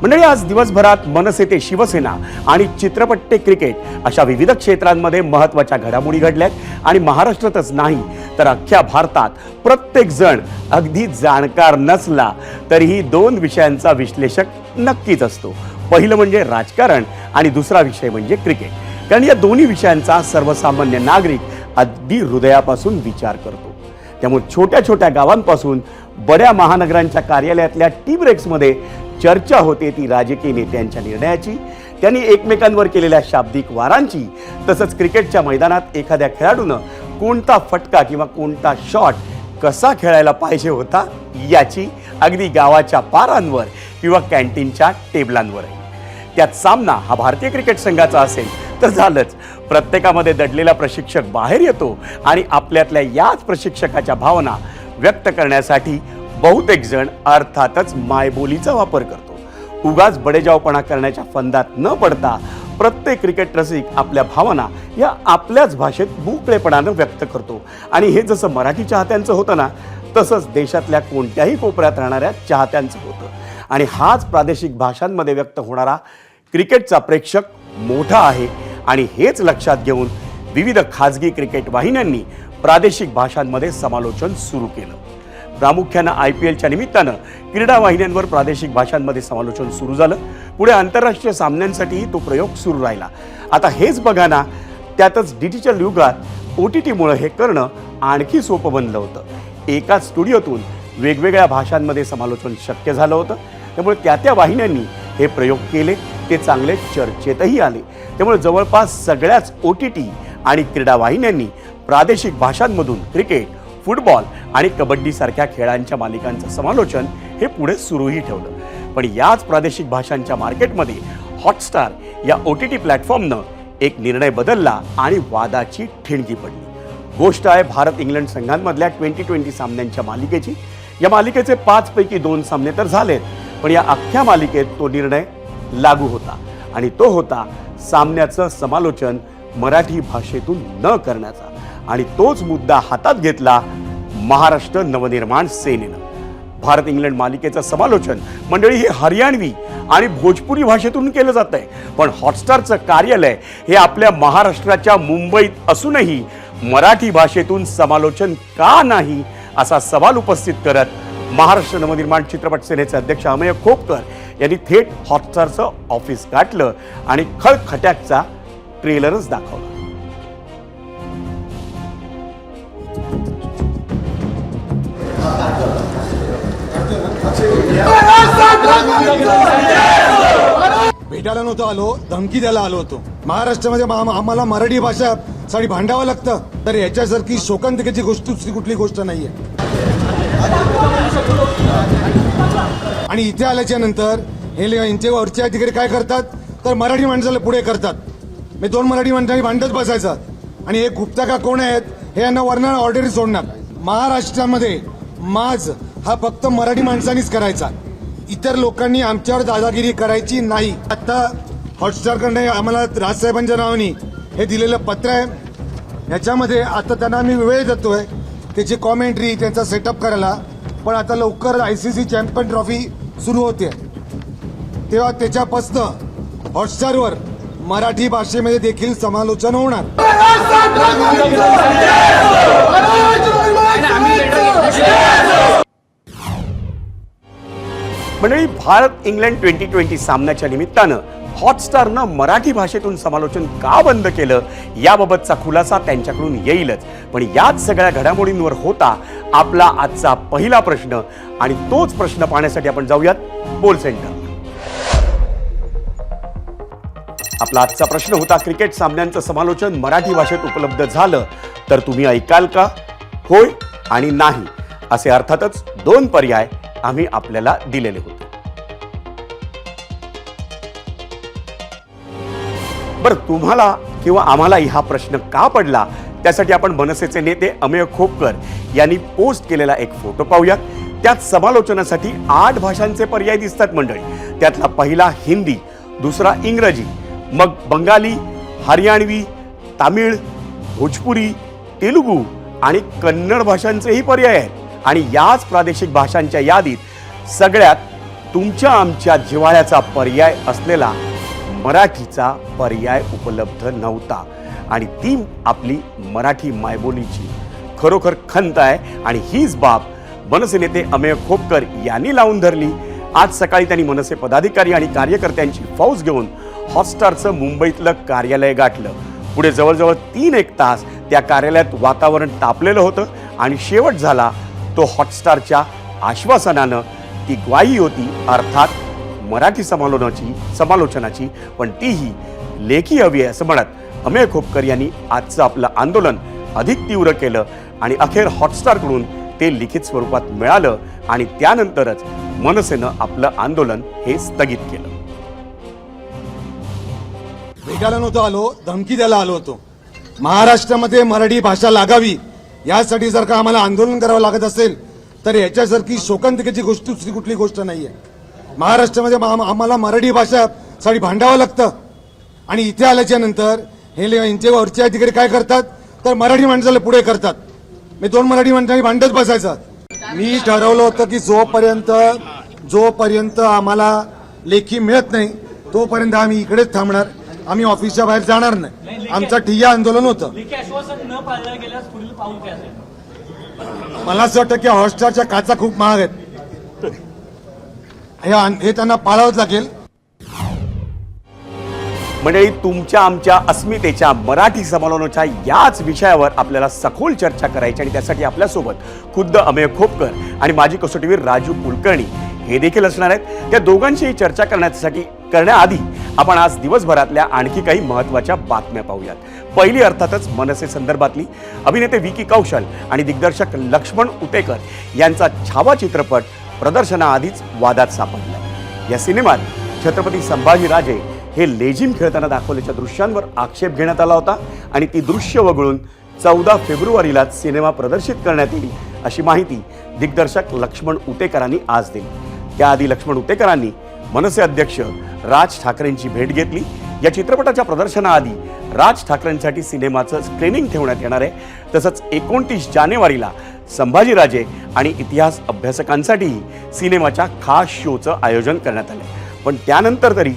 मंडळी, आज दिवसभरात मनसे ते शिवसेना आणि चित्रपट ते क्रिकेट अशा विविध क्षेत्रांमध्ये महत्त्वाच्या घडामोडी घडल्यात आणि महाराष्ट्रातच नाही तर अख्ख्या भारतात प्रत्येक जण अगदी जाणकार नसला तरीही दोन विषयांचा विश्लेषक नक्कीच असतो. पहिलं म्हणजे राजकारण आणि दुसरा विषय म्हणजे क्रिकेट. कारण या दोन्ही विषयांचा सर्वसामान्य नागरिक अगदी हृदयापासून विचार करतो. त्यामुळे छोट्या छोट्या गावांपासून बड्या महानगरांच्या कार्यालयातल्या टी ब्रेक्समध्ये चर्चा होते ती राजकीय नेत्यांच्या निर्णयाची, त्यांनी एकमेकांवर केलेल्या शाब्दिक वारांची, तसंच क्रिकेटच्या मैदानात एखाद्या खेळाडूनं कोणता फटका किंवा कोणता शॉट कसा खेळायला पाहिजे होता याची, अगदी गावाच्या पारांवर किंवा कॅन्टीनच्या टेबलांवरही. त्यात सामना हा भारतीय क्रिकेट संघाचा असेल तर झालंच, प्रत्येकामध्ये दडलेला प्रशिक्षक बाहेर येतो आणि आपल्यातल्या याच प्रशिक्षकाच्या भावना व्यक्त करण्यासाठी बहुतेक जण अर्थातच मायबोलीचा वापर करतो. उगाच बडेजावपणा करण्याच्या फंदात न पडता प्रत्येक क्रिकेट रसिक आपल्या भावना या आपल्याच भाषेत मोकळेपणानं व्यक्त करतो. आणि हे जसं मराठी चाहत्यांचं होतं ना, तसंच देशातल्या कोणत्याही कोपऱ्यात राहणाऱ्या चाहत्यांचं होतं. आणि हाच प्रादेशिक भाषांमध्ये व्यक्त होणारा क्रिकेटचा प्रेक्षक मोठा आहे. आणि हेच लक्षात घेऊन विविध खाजगी क्रिकेट वाहिन्यांनी प्रादेशिक भाषांमध्ये समालोचन सुरू केलं. प्रामुख्यानं IPLच्या निमित्तानं क्रीडा वाहिन्यांवर प्रादेशिक भाषांमध्ये समालोचन सुरू झालं. पुढे आंतरराष्ट्रीय सामन्यांसाठीही तो प्रयोग सुरू राहिला. आता हेच बघा ना, त्यातच डिजिटल युगात OTTमुळे हे करणं आणखी सोपं बनलं होतं. एकाच स्टुडिओतून वेगवेगळ्या भाषांमध्ये समालोचन शक्य झालं होतं. त्यामुळे त्या वाहिन्यांनी हे प्रयोग केले, ते चांगले चर्चेतही आले. त्यामुळे जवळपास सगळ्याच OTT आणि क्रीडा वाहिन्यांनी प्रादेशिक भाषांमधून क्रिकेट, फुटबॉल आणि कबड्डीसारख्या खेळांच्या मालिकांचं समालोचन हे पुढे सुरूही ठेवलं. पण याच प्रादेशिक भाषांच्या मार्केटमध्ये हॉटस्टार या OTT प्लॅटफॉर्मनं एक निर्णय बदलला आणि वादाची ठिणगी पडली. गोष्ट आहे भारत इंग्लंड संघांमधल्या 2020 सामन्यांच्या मालिकेची. या मालिकेचे 5 पैकी 2 सामने तर झालेत, पण या अख्ख्या मालिकेत तो निर्णय लागू होता आणि तो होता सामन्याचं समालोचन मराठी भाषेतून न करण्याचा. आणि तोच मुद्दा हातात घेतला महाराष्ट्र नवनिर्माण सेनेनं. भारत इंग्लंड मालिकेचं समालोचन मंडळी हे हरियाणवी आणि भोजपुरी भाषेतून केलं जात आहे. पण हॉटस्टारचं कार्यालय हे आपल्या महाराष्ट्राच्या मुंबईत असूनही मराठी भाषेतून समालोचन का नाही असा सवाल उपस्थित करत महाराष्ट्र नवनिर्माण चित्रपट सेनेचे अध्यक्ष अमेय खोपकर यांनी थेट हॉटस्टारचं ऑफिस गाठलं आणि खळखट्याकचा ट्रेलरच दाखवला. भेटायला नव्हतो आलो, धमकी द्यायला आलो होतो. महाराष्ट्रामध्ये आम्हाला मराठी भाषा साठी भांडावं लागतं, तर याच्यासारखी शोकांतिकेची गोष्ट दुसरी कुठली गोष्ट नाहीये. आणि इथे आल्याच्या नंतर हे यांच्या वरचे अधिकारी काय करतात तर मराठी माणसाला पुढे करतात. मी 2 मराठी माणसांनी भांडत बसायचं आणि हे गुप्ता का कोण आहेत हे यांना वर्णन ऑर्डर सोडणार. महाराष्ट्रामध्ये माज हा फक्त मराठी माणसांनीच करायचा, इतर लोकांनी आमच्यावर दादागिरी करायची नाही. आता हॉटस्टारकडे आम्हाला राजसाहेबांच्या नावाने हे दिलेलं पत्र आहे. याच्यामध्ये आता त्यांना आम्ही वेळ देतोय त्याची कॉमेंट्री, त्यांचा सेटअप करायला. पण आता लवकर ICC चॅम्पियन ट्रॉफी सुरू होते, तेव्हा त्याच्यापासून हॉटस्टारवर मराठी भाषेमध्ये देखील समालोचन होणार. मंडळी, भारत इंग्लंड 2020 सामन्याच्या निमित्तानं हॉटस्टारनं मराठी भाषेतून समालोचन का बंद केलं याबाबतचा खुलासा त्यांच्याकडून येईलच. पण याच सगळ्या घडामोडींवर होता आपला आजचा पहिला प्रश्न आणि तोच प्रश्न पाहण्यासाठी आपण जाऊयात बोल सेंटर. आपला आजचा प्रश्न होता, क्रिकेट सामन्यांचं समालोचन मराठी भाषेत उपलब्ध झालं तर तुम्ही ऐकाल का? होय आणि नाही असे अर्थातच 2 पर्याय आम्ही आपल्याला दिलेले होते. बरं, तुम्हाला किंवा आम्हालाही हा प्रश्न का पडला त्यासाठी आपण मनसेचे नेते अमेय खोपकर यांनी पोस्ट केलेला एक फोटो पाहूयात. त्यात समालोचनासाठी 8 भाषांचे पर्याय दिसतात मंडळी. त्यातला पहिला हिंदी, दुसरा इंग्रजी, मग बंगाली, हरियाणवी, तामिळ, भोजपुरी, तेलुगू आणि कन्नड भाषांचेही पर्याय आहेत. आणि याच प्रादेशिक भाषांच्या यादीत सगळ्यात तुमच्या आमच्या जिव्हाळ्याचा पर्याय असलेला मराठीचा पर्याय उपलब्ध नव्हता आणि ती आपली मराठी मायबोलीची खरोखर खंत आहे आणि हीच बाब मनसे नेते अमेय खोपकर यांनी लावून धरली। आज सकाळी त्यांनी मनसे पदाधिकारी आणि कार्यकर्त्यांची फौज घेऊन हॉटस्टारचं मुंबईतलं कार्यालय गाठलं। पुढे जवळजवळ 3 तास त्या कार्यालयात वातावरण तापलेलं होतं आणि शेवट झाला तो हॉटस्टारच्या आश्वासनानं। ती ग्वाही होती अर्थात मराठी समालोचनाची, पण तीही लेखी हवी आहे असं म्हणत अमेय खोपकर यांनी आजचं आपलं आंदोलन अधिक तीव्र केलं आणि अखेर हॉटस्टारकडून ते लिखित स्वरूपात मिळालं आणि त्यानंतरच मनसेनं आपलं आंदोलन हे स्थगित केलं। भेटायला नव्हतो आलो, धमकी द्यायला आलो होतो। महाराष्ट्रामध्ये मराठी भाषा लागावी यासाठी जर का आम्हाला आंदोलन करावं लागत असेल तर याच्यासारखी शोकांतिकेची गोष्ट दुसरी कुठली गोष्ट नाहीये। महाराष्ट्रामध्ये आम्हाला मराठी भाषासाठी भांडावं लागतं आणि इथे आल्याच्या नंतर हे यांचे वरचे अधिकारी काय करतात तर मराठी माणसाला पुढे करतात। मी 2 मराठी माणसांनी भांडत बसायचं। मी ठरवलं होतं की जोपर्यंत आम्हाला लेखी मिळत नाही तोपर्यंत आम्ही इकडेच थांबणार, आम्ही ऑफिसच्या बाहेर जाणार नाही। आमचं ठिय्या आंदोलन होतं। मला असं वाटतं की हॉटस्टारच्या काचा खूप महाग आहेत, हे त्यांना पाळावंच लागेल। मंडळी, तुमच्या आमच्या अस्मितेच्या मराठी समालोचनाच्या याच विषयावर आपल्याला सखोल चर्चा करायची आणि त्यासाठी आपल्यासोबत खुद्द अमेय खोपकर आणि माजी कसोटीवीर राजू कुलकर्णी हे देखील असणार आहेत। त्या दोघांची चर्चा करण्याआधी आपण आज दिवसभरातल्या आणखी काही महत्त्वाच्या बातम्या पाहूयात। पहिली अर्थातच मनसे संदर्भातली। अभिनेते विकी कौशल आणि दिग्दर्शक लक्ष्मण उतेकर यांचा छावा चित्रपट प्रदर्शनाआधीच वादात सापडला। या सिनेमात छत्रपती संभाजीराजे हे लेझिम खेळताना दाखवल्याच्या दृश्यांवर आक्षेप घेण्यात आला होता आणि ती दृश्य वगळून 14 फेब्रुवारीला सिनेमा प्रदर्शित करण्यात येईल अशी माहिती दिग्दर्शक लक्ष्मण उतेकरांनी आज दिली। त्याआधी लक्ष्मण उतेकरांनी मनसे अध्यक्ष राज ठाकरेंची भेट घेतली। या चित्रपटाच्या प्रदर्शनाआधी राज ठाकरेंसाठी सिनेमाचं स्क्रीनिंग ठेवण्यात येणार आहे। तसंच 29 जानेवारीला संभाजीराजे आणि इतिहास अभ्यासकांसाठीही सिनेमाच्या खास शोचं आयोजन करण्यात आलं। पण त्यानंतर तरी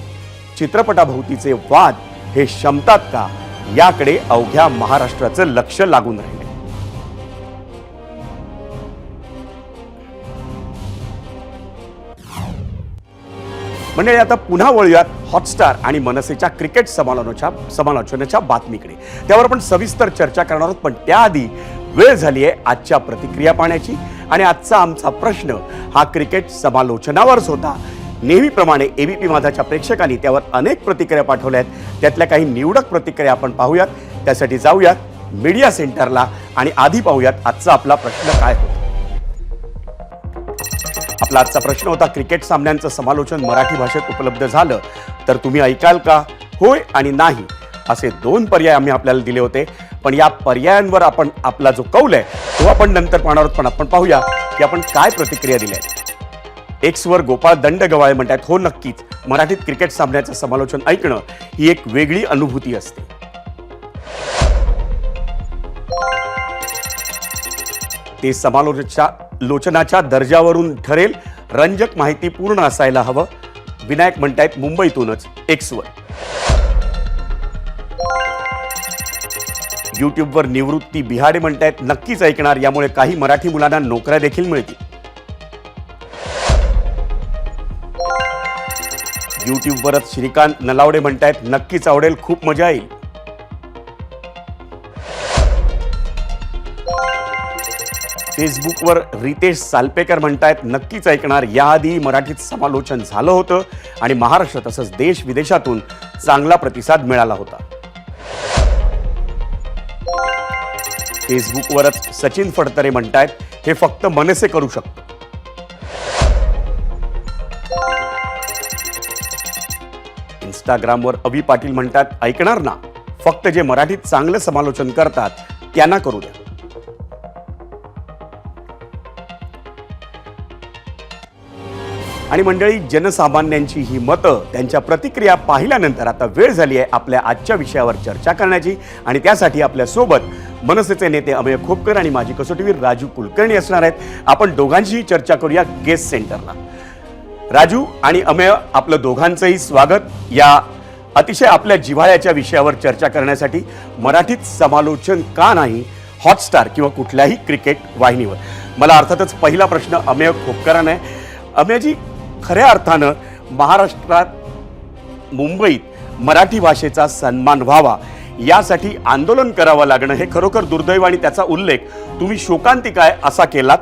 चित्रपटाभोवतीचे वाद हे शमतात का याकडे अवघ्या महाराष्ट्राचं लक्ष लागून राहिले। म्हणजे आता पुन्हा वळूयात हॉटस्टार आणि मनसेच्या क्रिकेट समालोचनाच्या बातमीकडे। त्यावर आपण सविस्तर चर्चा करणार आहोत, पण त्याआधी वेळ झाली आहे आजच्या प्रतिक्रिया पाहण्याची आणि आजचा आमचा प्रश्न हा क्रिकेट समालोचनावरच होता। नेहमीप्रमाणे एबीपी माझाच्या प्रेक्षकांनी त्यावर अनेक प्रतिक्रिया पाठवल्या आहेत। त्यातल्या काही निवडक प्रतिक्रिया आपण पाहूयात। त्यासाठी जाऊयात मीडिया सेंटरला आणि आधी पाहूयात आजचा आपला प्रश्न काय होता। आपला आजचा प्रश्न होता, क्रिकेट सामन्यांचं समालोचन मराठी भाषेत उपलब्ध झालं तर तुम्ही ऐकाल का? होय आणि नाही असे 2 पर्याय आम्ही आपल्याला दिले होते, पण या पर्यायांवर आपण आपला जो कौल आहे तो आपण नंतर पाहणार आहोत। पण आपण पाहूया की आपण काय प्रतिक्रिया दिल्या आहेत। एक्सवर गोपाळ दंडगवाळे म्हणतात, हो नक्कीच, मराठीत क्रिकेट सामन्याचं समालोचन ऐकणं ही एक वेगळी अनुभूती असते। ते समालोचनाच्या दर्जावरून ठरेल, रंजक माहिती पूर्ण असायला हवं। विनायक म्हणतायत मुंबईतूनच एक्सवर। युट्यूबवर निवृत्ती बिहाडे म्हणतायत, नक्कीच ऐकणार, यामुळे काही मराठी मुलांना नोकऱ्या देखील मिळतील। युट्यूबवरच श्रीकांत नलावडे म्हणतायत, नक्कीच आवडेल, खूप मजा येईल। फेसबुकवर रितेश सालपेकर म्हणतायत, नक्कीच ऐकणार, याआधी मराठीत समालोचन झालं होतं आणि महाराष्ट्र तसंच देश विदेशातून चांगला प्रतिसाद मिळाला होता। फेसबुकवरच सचिन फडतरे म्हणतायत, हे फक्त मनसे करू शकतो। इंस्टाग्रामवर अभि पाटील म्हणतात, ऐकणार ना, फक्त जे मराठीत चांगलं समालोचन करतात त्यांना करू द्या। आणि मंडळी, जनसामान्यांची ही मतं, त्यांच्या प्रतिक्रिया पाहिल्यानंतर आता वेळ झाली आहे आपल्या आजच्या विषयावर चर्चा करण्याची आणि त्यासाठी आपल्या सोबत मनसेचे नेते अमेय खोपकर आणि माजी कसोटीवीर राजू कुलकर्णी असणार आहेत। आपण दोघांचीही चर्चा करूया गेस्ट सेंटरला। राजू आणि अमेय, आपलं दोघांचंही स्वागत या अतिशय आपल्या जिव्हाळ्याच्या विषयावर चर्चा करण्यासाठी. मराठीत समालोचन का नाही हॉटस्टार किंवा कुठल्याही क्रिकेट वाहिनीवर? मला अर्थातच पहिला प्रश्न अमेय खोपकरांना आहे. अमेयजी, खऱ्या अर्थानं महाराष्ट्रात मुंबईत मराठी भाषेचा सन्मान व्हावा यासाठी आंदोलन करावं लागणं हे खरोखर दुर्दैव आणि त्याचा उल्लेख तुम्ही शोकांतिका आहे असा केलात.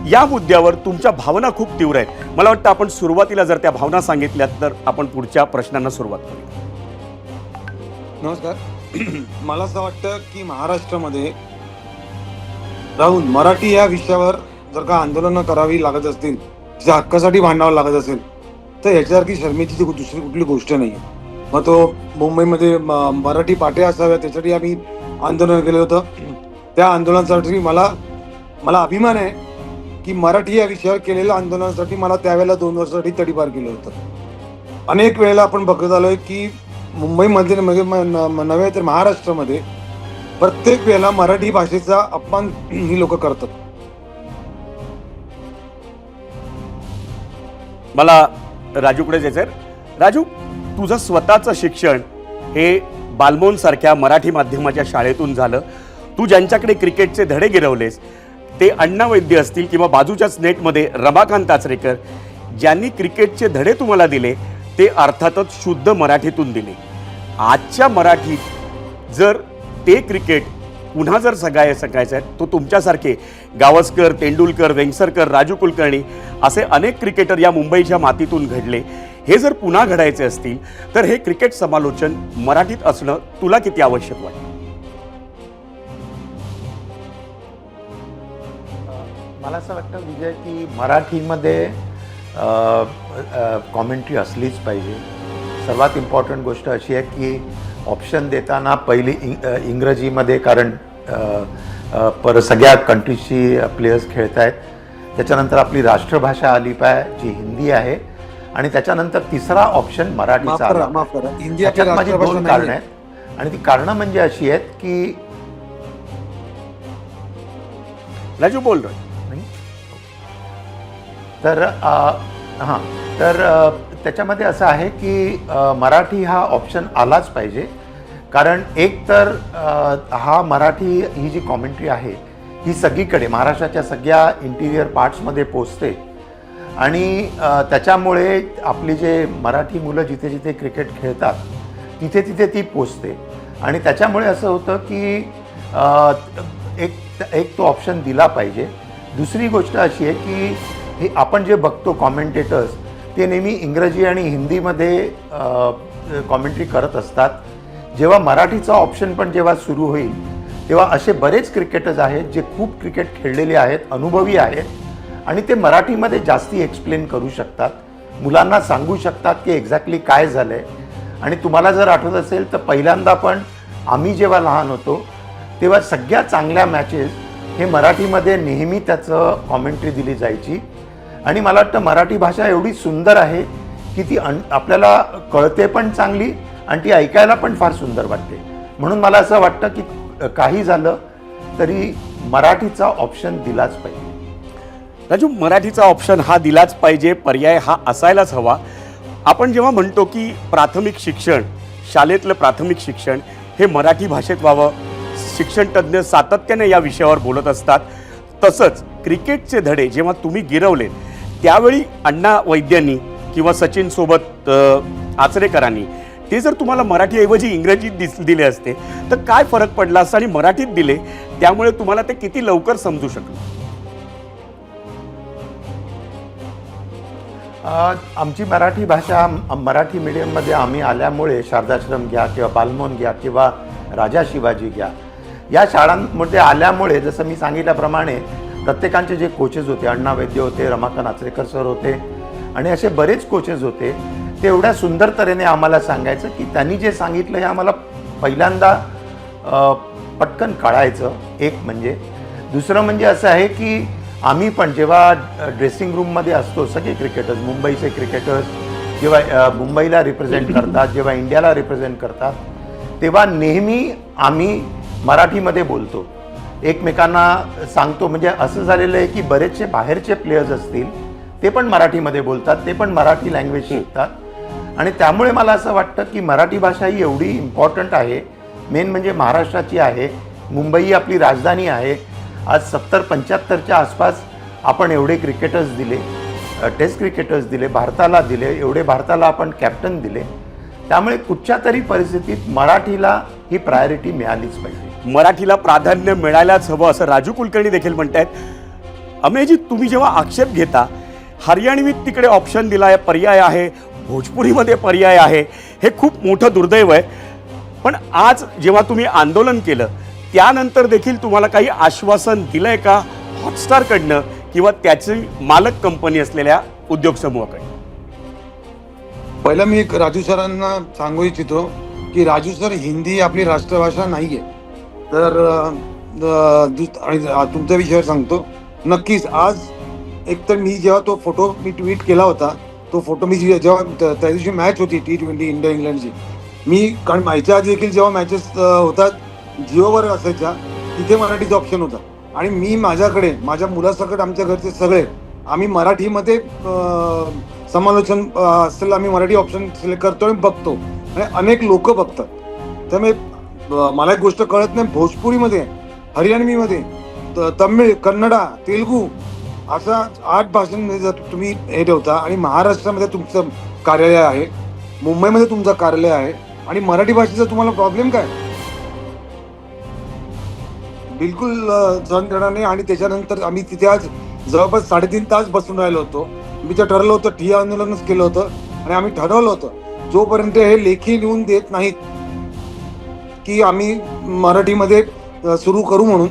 या मुद्द्यावर तुमच्या भावना खूप तीव्र आहेत. मला वाटतं आपण सुरुवातीला जर त्या भावना सांगितल्यात तर आपण पुढच्या प्रश्नांना सुरुवात करू. नमस्कार. मला असं वाटतं की महाराष्ट्रामध्ये राहून मराठी या विषयावर जर का आंदोलनं करावी लागत असतील, तिच्या हक्कासाठी भांडावं लागत असेल, तर ह्याच्यासारखी शर्मेची दुसरी कुठली गोष्ट नाही आहे. मग तो मुंबईमध्ये मराठी पाट्या असाव्या त्यासाठी आम्ही आंदोलन केलं होतं. त्या आंदोलनासाठी मला अभिमान आहे की मराठी या विषयावर केलेल्या आंदोलनासाठी मला त्यावेळेला 2 वर्षासाठी तडीपार केलं होतं. अनेक वेळेला आपण बघत आलोय की मुंबईमध्ये नव्हे तर महाराष्ट्रामध्ये प्रत्येक वेळेला मराठी भाषेचा अपमान ही लोक करतात. मला राजूकडे जायचंय. राजू, तुझं स्वतःचं शिक्षण हे बालमोहन सारख्या मराठी माध्यमाच्या शाळेतून झालं. तू ज्यांच्याकडे क्रिकेटचे धडे गिरवलेस ते अण्णा वैद्य असतील किंवा बाजूच्याच नेटमध्ये रमाकांत आचरेकर, ज्यांनी क्रिकेटचे धडे तुम्हाला दिले ते अर्थातच शुद्ध मराठीतून दिले. आजच्या मराठीत जर ते क्रिकेट पुन्हा जर सगायचं आहे तो तुमच्यासारखे गावस्कर, तेंडुलकर, वेंगसरकर, राजू कुलकर्णी असे अनेक क्रिकेटर या मुंबईच्या मातीतून घडले. हे जर पुन्हा घडायचे असतील तर हे क्रिकेट समालोचन मराठीत असणं तुला किती आवश्यक वाटतं? मला असं वाटतं विजय की मराठीमध्ये कॉमेंट्री असलीच पाहिजे. सर्वात इम्पॉर्टंट गोष्ट अशी आहे की ऑप्शन देताना पहिली इंग्रजीमध्ये, कारण सगळ्या कंट्रीजची प्लेयर्स खेळत आहेत. त्याच्यानंतर आपली राष्ट्रभाषा आली पाहिजे जी हिंदी आहे आणि त्याच्यानंतर तिसरा ऑप्शन मराठीचा आला. त्याच्यात माझी 2 कारणं आहेत आणि ती कारणं म्हणजे अशी आहेत की राजू बोल रहा तर त्याच्यामध्ये असं आहे की मराठी हा ऑप्शन आलाच पाहिजे. कारण एक तर हा मराठी ही जी कॉमेंट्री आहे ही सगळीकडे महाराष्ट्राच्या सगळ्या इंटिरियर पार्ट्समध्ये पोचते आणि त्याच्यामुळे आपली जे मराठी मुलं जिथे जिथे क्रिकेट खेळतात तिथे तिथे ती पोचते आणि त्याच्यामुळे असं होतं की एक तो ऑप्शन दिला पाहिजे. दुसरी गोष्ट अशी आहे की हे आपण जे बघतो कॉमेंटेटर्स ते नेहमी इंग्रजी आणि हिंदीमध्ये कॉमेंट्री करत असतात. जेव्हा मराठीचा ऑप्शन पण जेव्हा सुरू होईल तेव्हा असे बरेच क्रिकेटर्स आहेत जे खूप क्रिकेट खेळलेले आहेत, अनुभवी आहेत आणि ते मराठीमध्ये जास्ती एक्सप्लेन करू शकतात, मुलांना सांगू शकतात की एक्झॅक्टली काय झालं आहे. आणि तुम्हाला जर आठवत असेल तर पहिल्यांदा पण आम्ही जेव्हा लहान होतो तेव्हा सगळ्या चांगल्या मॅचेस हे मराठीमध्ये नेहमी त्याचं कॉमेंट्री दिली जायची आणि मला वाटतं मराठी भाषा एवढी सुंदर आहे की ती आपल्याला कळते पण चांगली आणि ती ऐकायला पण फार सुंदर वाटते. म्हणून मला असं वाटतं की काही झालं तरी मराठीचा ऑप्शन दिलाच पाहिजे. राजू, मराठीचा ऑप्शन हा दिलाच पाहिजे, पर्याय हा असायलाच हवा. आपण जेव्हा म्हणतो की प्राथमिक शिक्षण, शाळेतलं प्राथमिक शिक्षण हे मराठी भाषेत व्हावं, शिक्षण तज्ज्ञ सातत्याने या विषयावर बोलत असतात. तसंच क्रिकेटचे धडे जेव्हा तुम्ही गिरवले त्यावेळी अण्णा वैद्यांनी किंवा सचिन सोबत आचरेकरांनी ते जर तुम्हाला मराठीऐवजी इंग्रजीत दिले असते तर काय फरक पडला असता आणि मराठीत दिले त्यामुळे तुम्हाला ते किती लवकर समजू शकलं? आमची मराठी भाषा मराठी मीडियममध्ये आम्ही आल्यामुळे शारदाश्रम घ्या किंवा बालमोहन घ्या किंवा राजा शिवाजी घ्या या शाळांमध्ये आल्यामुळे जसं मी सांगितल्याप्रमाणे प्रत्येकांचे जे कोचेस होते, अण्णा वैद्य होते, रमाकांत आचरेकर सर होते आणि असे बरेच कोचेस होते, ते एवढ्या सुंदर तऱ्हेने आम्हाला सांगायचं की त्यांनी जे सांगितलं हे आम्हाला पहिल्यांदा पटकन कळायचं. एक म्हणजे. दुसरं म्हणजे असं आहे की आम्ही पण जेव्हा ड्रेसिंग रूममध्ये असतो सगळे क्रिकेटर्स, मुंबईचे क्रिकेटर्स जेव्हा मुंबईला रिप्रेझेंट करतात, जेव्हा इंडियाला रिप्रेझेंट करतात तेव्हा नेहमी आम्ही मराठीमध्ये बोलतो, एकमेकांना सांगतो. म्हणजे असं झालेलं आहे की बरेचसे बाहेरचे प्लेयर्स असतील ते पण मराठीमध्ये बोलतात, ते पण मराठी लँग्वेज शिकतात आणि त्यामुळे मला असं वाटतं की मराठी भाषा ही एवढी इम्पॉर्टंट आहे, मेन म्हणजे महाराष्ट्राची आहे, मुंबई ही आपली राजधानी आहे. आज 70-75च्या आसपास आपण एवढे क्रिकेटर्स दिले, टेस्ट क्रिकेटर्स दिले, भारताला दिले, एवढे भारताला आपण कॅप्टन दिले. त्यामुळे कुठच्या तरी परिस्थितीत मराठीला ही प्रायोरिटी मिळालीच पाहिजे. मराठीला प्राधान्य मिळायलाच हवं असं राजू कुलकर्णी देखील म्हणतायत. अमेयजी, तुम्ही जेव्हा आक्षेप घेता, हरियाणवीत तिकडे ऑप्शन दिला आहे, पर्याय आहे, भोजपुरीमध्ये पर्याय आहे, हे खूप मोठं दुर्दैव आहे. पण आज जेव्हा तुम्ही आंदोलन केलं त्यानंतर देखील तुम्हाला काही आश्वासन दिलंय का हॉटस्टारकडनं किंवा त्याची मालक कंपनी असलेल्या उद्योग समूहाकडे? पहिलं मी राजू सरांना सांगू इच्छितो की राजू सर, हिंदी ही आपली राष्ट्रभाषा नाही आहे. तर आणि तुमच्या विषयावर सांगतो, नक्कीच आज एकतर मी जेव्हा तो फोटो मी ट्विट केला होता, तो फोटो मी जेव्हा त्या दिवशी मॅच होती T20 इंडिया इंग्लंडची, मी कारण माहिती आधी देखील जेव्हा मॅचेस होतात जिओवर असायच्या, तिथे मराठीचा ऑप्शन होता आणि मी माझ्याकडे माझ्या मुलासकट आमच्या घरचे सगळे आम्ही मराठीमध्ये समालोचन असेल, आम्ही मराठी ऑप्शन सिलेक्ट करतो आणि बघतो आणि अनेक लोक बघतात. त्यामुळे मला एक गोष्ट कळत नाही, भोजपुरीमध्ये, हरियाणवीमध्ये, तमिळ, कन्नडा, तेलुगू असा 8 भाषांमध्ये जर तुम्ही हे ठेवता आणि महाराष्ट्रामध्ये तुमचं कार्यालय आहे, मुंबईमध्ये तुमचं कार्यालय आहे आणि मराठी भाषेचा तुम्हाला प्रॉब्लेम काय? बिलकुल सहन करणार नाही. आणि त्याच्यानंतर आम्ही तिथे आज जवळपास 3.5 तास बसून राहिलो होतो. मी तर ठरवलं होतं, ठिय्या आंदोलनच केलं होतं आणि आम्ही ठरवलं होतं जोपर्यंत हे लेखी लिहून देत नाहीत की आम्ही मराठीमध्ये सुरू करू म्हणून,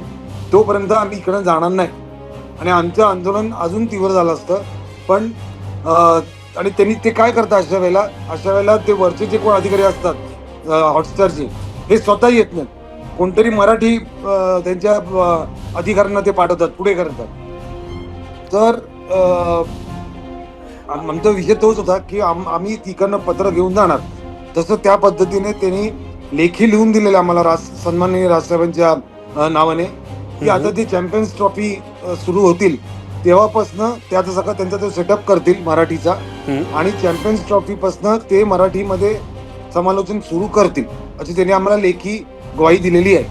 तोपर्यंत आम्ही इकडं जाणार नाही आणि आमचं आंदोलन अजून तीव्र झालं असतं. पण आणि त्यांनी ते काय करतात अशा वेळेला ते वरचे जे कोण अधिकारी असतात हॉटस्टारचे, हे स्वतः येत नाहीत, कोणतरी मराठी त्यांच्या अधिकाऱ्यांना ते पाठवतात, पुढे करतात. तर आमचा विषय तोच होता की आम्ही तिकडनं पत्र घेऊन जाणार. तसं त्या पद्धतीने त्यांनी लेखी लिहून दिलेलं आम्हाला सन्माननीय राजसाहेबांच्या नावाने की आता ते चॅम्पियन्स ट्रॉफी सुरू होतील तेव्हापासनं त्याचं सगळं त्यांचा ते सेटअप करतील मराठीचा आणि चॅम्पियन्स ट्रॉफी पासनं ते मराठीमध्ये समालोचन सुरू करतील अशी त्यांनी आम्हाला लेखी ग्वाही दिलेली आहे.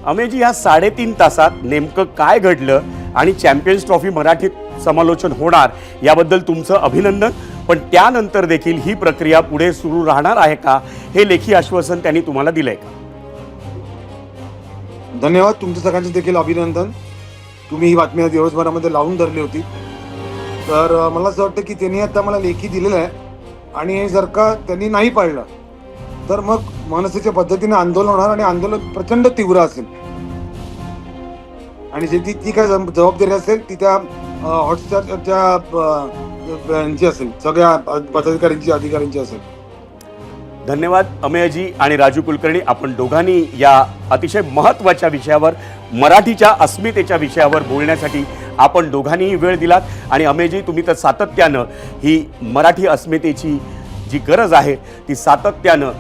अमेयजी, या 3.5 तासात नेमकं काय घडलं आणि चॅम्पियन्स ट्रॉफी मराठीत समालोचन होणार याबद्दल तुमचं अभिनंदन. पण त्यानंतर देखील ही प्रक्रिया पुढे सुरू राहणार आहे का, हे लेखी आश्वासन त्यांनी तुम्हाला दिलंय का? धन्यवाद, तुमच्या सगळ्यांचं देखील अभिनंदन. तुम्ही ही बातमी दिवसभरामध्ये लावून धरली होती. तर मला असं वाटतं की त्यांनी आता मला लेखी दिलेलं आहे आणि हे जर का त्यांनी नाही पाळलं तर मग मनसेच्या पद्धतीने आंदोलन होणार आणि आंदोलन प्रचंड तीव्र असेल आणि जे ती काय जबाबदारी असेल ती त्या हॉटस्टारच्या यांची असेल, सगळ्या पदाधिकाऱ्यांची अधिकाऱ्यांची असेल. धन्यवाद अमेयजी आणि राजू कुलकर्णी, आपण दोघांनी या अतिशय महत्त्वाच्या विषयावर, मराठीच्या अस्मितेच्या विषयावर बोलण्यासाठी आपण दोघांनीही वेळ दिलात. आणि अमेयजी, तुम्ही तर सातत्यानं ही मराठी अस्मितेची जी गरज आहे ती सातत्यानं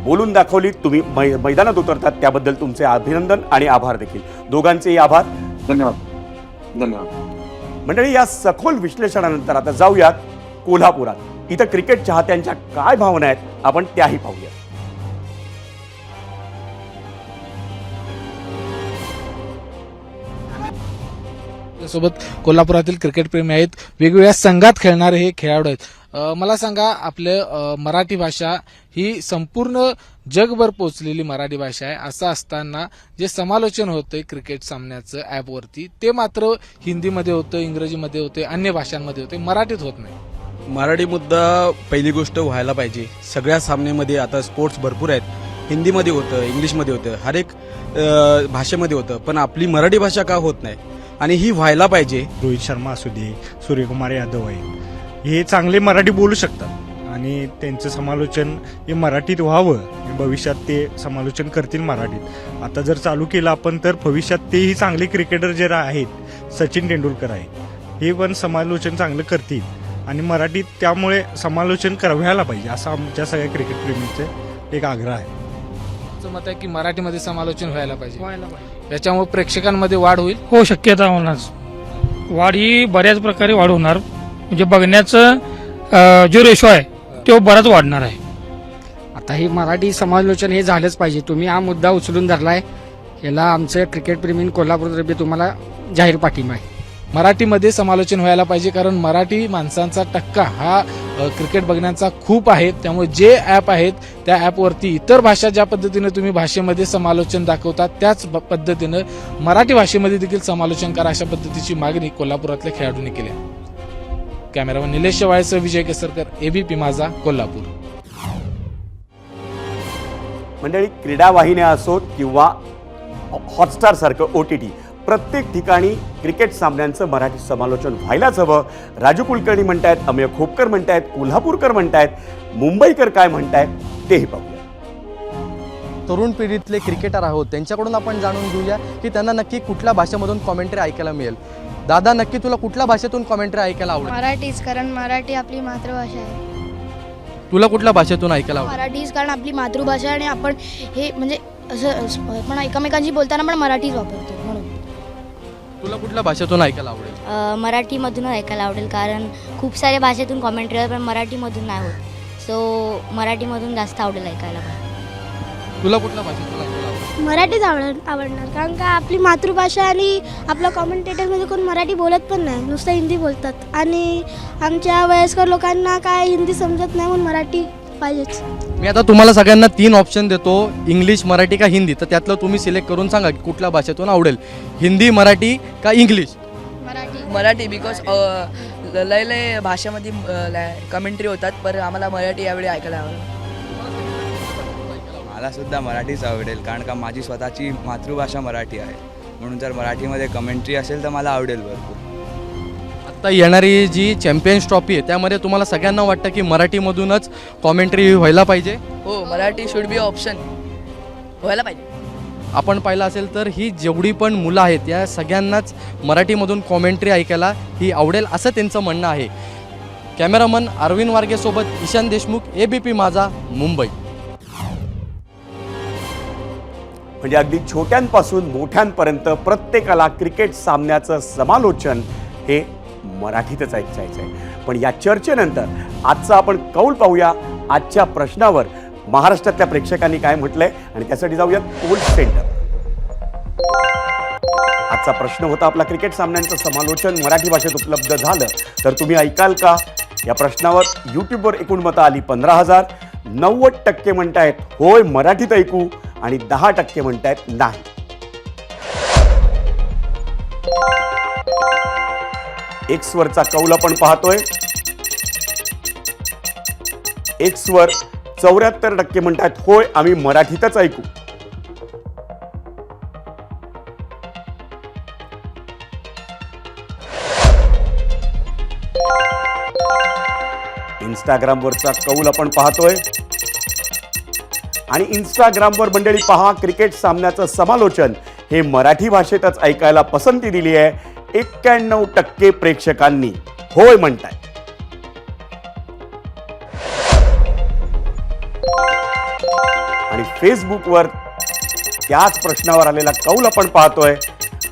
बोलून दाखवली. तुम्ही मैदानात उतरतात त्याबद्दल तुमचे अभिनंदन आणि आभार देखील. दोघांचेही आभार. धन्यवाद. धन्यवाद मंडळी, या सखोल विश्लेषणानंतर आता जाऊयात कोल्हापुरात. इथं क्रिकेट चाहत्यांच्या काय भावना आहेत आपण त्याही पाहूया. सोबत कोल्हापुरातील क्रिकेट प्रेमी आहेत, वेगवेगळ्या संघात खेळणारे हे खेळाडू आहेत. मला सांगा, आपले मराठी भाषा ही संपूर्ण जगभर पोचलेली मराठी भाषा आहे. असं असताना जे समालोचन होतंय क्रिकेट सामन्याचं ॲपवरती, ते मात्र हिंदीमध्ये होतं, इंग्रजीमध्ये होते, अन्य भाषांमध्ये होते, मराठीत होत नाही. मराठी मुद्दा पहिली गोष्ट व्हायला पाहिजे. सगळ्या सामन्यामध्ये आता स्पोर्ट्स भरपूर आहेत, हिंदीमध्ये होतं, इंग्लिशमध्ये होतं, हर एक भाषेमध्ये होतं, पण आपली मराठी भाषा का होत नाही आणि ही व्हायला पाहिजे. रोहित शर्मा असू दे, सूर्यकुमार यादव आहे, हे चांगले मराठी बोलू शकतात आणि त्यांचं समालोचन हे मराठीत व्हावं. भविष्यात ते समालोचन करतील मराठीत. आता जर चालू केलं आपण तर भविष्यात तेही चांगले क्रिकेटर जे आहेत, सचिन तेंडुलकर आहे, हे पण समालोचन चांगलं करतील आणि मराठीत त्यामुळे समालोचन व्हायला पाहिजे असं आमच्या सगळ्या क्रिकेट प्रेमींचं एक आग्रह आहे. असं मत आहे की मराठीमध्ये समालोचन व्हायला पाहिजे. याच्यामुळे प्रेक्षकांमध्ये वाढ होईल. हो, शक्यता होणार. वाढ ही बऱ्याच प्रकारे वाढ होणार. म्हणजे बघण्याचं जो रेशो आहे तो बराच वाढणार आहे. आता हे मराठी समालोचन हे झालंच पाहिजे. तुम्ही हा मुद्दा उचलून धरलाय, याला आमचं क्रिकेटप्रेमी कोल्हापूरतर्फे तुम्हाला जाहीर पाठिंबा आहे. मराठीमध्ये समालोचन व्हायला पाहिजे, कारण मराठी माणसांचा टक्का हा क्रिकेट बघण्याचा खूप आहे. त्यामुळे जे ॲप आहेत त्या ॲपवरती इतर भाषा ज्या पद्धतीनं तुम्ही भाषेमध्ये समालोचन दाखवतात त्याच पद्धतीनं मराठी भाषेमध्ये देखील समालोचन करा, अशा पद्धतीची मागणी कोल्हापुरातल्या खेळाडूंनी केली आहे. कॅमेरामन निलेश शेवाळेसह विजय केसरकर, एबीपी माझा, कोल्हापूर. मंडळी, क्रीडा वाहिन्या असोत किंवा हॉटस्टार सारखं OTT, प्रत्येक ठिकाणी क्रिकेट सामन्यांचं मराठी समालोचन व्हायलाच हवं. राजू कुलकर्णी म्हणतायत, अमेय खोपकर म्हणतायत, कोल्हापूरकर म्हणतायत, मुंबईकर काय म्हणतायत तेही पाहूया. तरुण पिढीतले क्रिकेटर आहोत, त्यांच्याकडून आपण जाणून घेऊया की त्यांना नक्की कुठल्या भाषेमधून कॉमेंट्री ऐकायला मिळेल. दादा, नक्की तुला कुठल्या भाषेतून कॉमेंट्री ऐकायला आवडेल? मराठीच, कारण मराठी आपली मातृभाषा आहे. तुला कुठल्या भाषेतून ऐकायला आवडेल? मराठीच, कारण आपली मातृभाषा आणि आपण हे म्हणजे असं पण एकमेकांशी बोलताना पण मराठीच वापरतो म्हणून. तुला कुठल्या भाषेतून ऐकायला आवडेल? मराठीमधून ऐकायला आवडेल, कारण खूप साऱ्या भाषेतून कॉमेंट्री आहे पण मराठीमधून नाही होत. सो मराठीमधून जास्त आवडेल ऐकायला. तुला कुठल्या भाषेतून ऐकायला आवडेल? मराठीच आवडणार, कारण का आपली मातृभाषा आणि आपल्या कॉमेंटेटरमध्ये कोण मराठी बोलत पण नाही, नुसतं हिंदी बोलतात. आणि आमच्या वयस्कर लोकांना काय हिंदी समजत नाही, म्हणून मराठी पाहिजेच. मी आता तुम्हाला सगळ्यांना 3 ऑप्शन देतो, इंग्लिश, मराठी का हिंदी. तर त्यातलं तुम्ही सिलेक्ट करून सांगा की कुठल्या भाषेतून आवडेल, हिंदी, मराठी का इंग्लिश? मराठी बिकॉज लय लय भाषेमध्ये कमेंट्री होतात, पण आम्हाला मराठी यावेळी ऐकायला आवडेल. मला सुद्धा मराठीच आवडेल, कारण का माझी स्वतःची मातृभाषा मराठी आहे. म्हणून जर मराठीमध्ये कमेंट्री असेल तर मला आवडेल भरपूर. आता येणारी जी चॅम्पियन्स ट्रॉफी आहे त्यामध्ये तुम्हाला सगळ्यांना वाटतं की मराठीमधूनच कॉमेंट्री व्हायला पाहिजे? हो, मराठी शुड बी ऑप्शन व्हायला पाहिजे. आपण पाहिलं असेल तर ही जेवढी पण मुलं आहेत या सगळ्यांनाच मराठीमधून कॉमेंट्री ऐकायला ही आवडेल असं त्यांचं म्हणणं आहे. कॅमेरामन अरविंद वारगेसोबत ईशान देशमुख, एबीपी माझा, मुंबई. म्हणजे अगदी छोट्यांपासून मोठ्यांपर्यंत प्रत्येकाला क्रिकेट सामन्याचं समालोचन हे मराठीतच ऐकायचं आहे. पण या चर्चेनंतर आजचा आपण कौल पाहूया. आजच्या प्रश्नावर महाराष्ट्रातल्या प्रेक्षकांनी काय म्हटलंय आणि त्यासाठी जाऊयात कोल सेंटर. आजचा प्रश्न होता आपला, क्रिकेट सामन्यांचं समालोचन मराठी भाषेत उपलब्ध झालं तर तुम्ही ऐकाल का? या प्रश्नावर यूट्यूबवर एकूण मतं आली 15,000. 90% म्हणतायत होय मराठीत ऐकू आणि 10% म्हणतायत नाही. एक्सवरचा कौल आपण पाहतोय. एक्सवर 74% म्हणतात होय आम्ही मराठीतच ऐकू. इंस्टाग्रामवरचा कौल आपण पाहतोय आणि इंस्टाग्रामवर मंडळी पहा, क्रिकेट सामन्याचं समालोचन हे मराठी भाषेतच ऐकायला पसंती दिली आहे. 91% प्रेक्षकांनी होय म्हणताय. आणि फेसबुकवर त्याच प्रश्नावर आलेला कौल आपण पाहतोय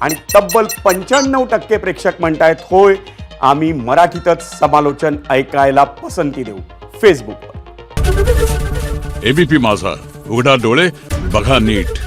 आणि तब्बल 95% प्रेक्षक म्हणतायत होय आम्ही मराठीतच समालोचन ऐकायला पसंती देऊ. फेसबुकवर एबीपी माझा, उघडा डोळे बघा नीट.